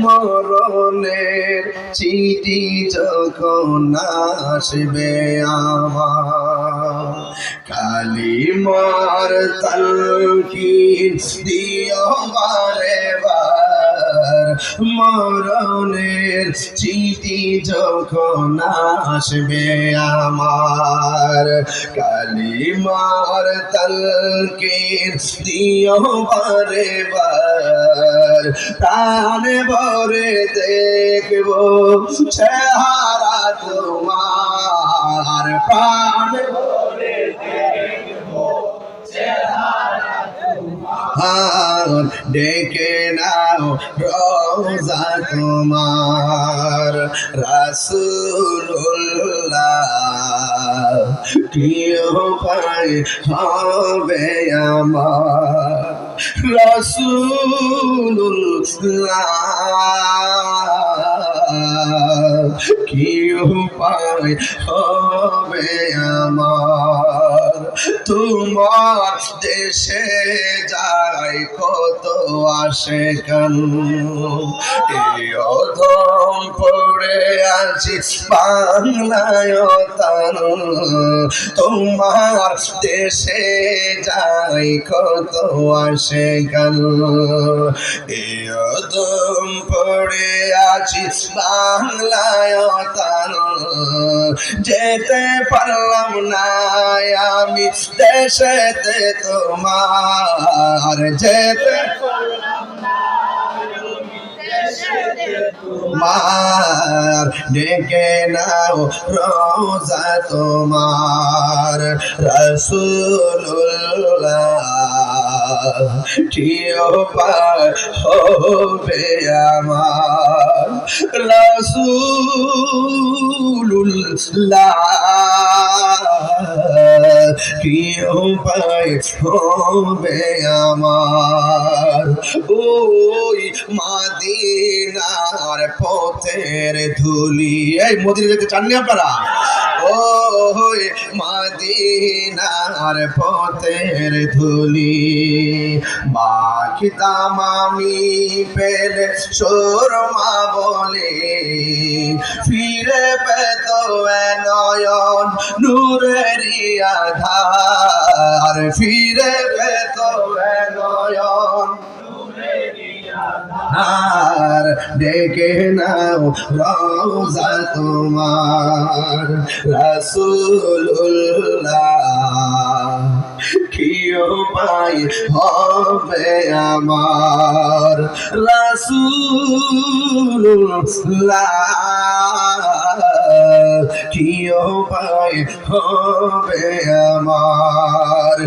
মরণের চিঠি যখন আসবে আমার, কালিমার তালকিন দিও বারে বার। মরণের চিঠি যখন আসবে আমার, কালিমার তালকিন দিও বারে বার। প্রাণ ভরে দেখব চেহারা তোমার, প্রাণ ভরে দেখব চেহারা তোমার। ডেকে নাও রোজা তোমার রাসূলুল্লাহ, কি উপায় হবে আমার রাসূলুল্লাহ, কি উপায় হবে আমার। তোমার দেশে যায় কত আশিকান, এই অধম পড়ে আছি বাংলায় তান। তোমার দেশে যায় কত আশিকান, এই অধম পড়ে আছি বাংলায় তান। যেতে পারলাম না আমি দেশেতে তোমার, যেতে পারলাম না তোমার। ডেকে নাও রোজা তোমার রাসূলুল্লাহ, কি উপায় হবে আমার রাসূলুল্লাহ, কি উপায় হবে আমার। ওই মদিনার পথের ধুলি, এই মদিনা যেতে চাননি আপনারা? ওই মদিনার পথের ধুলি মাখিতাম আমি পেলে সুরমা বলে, ফিরে পেত নয়ন নূরেরি আধার, ফিরে পেত নয়ন আর। ডেকে নাও রোজা তোমার রাসূলুল্লাহ, কি উপায় হবে আমার রাসূলুল্লাহ, কি উপায় হবে আমার।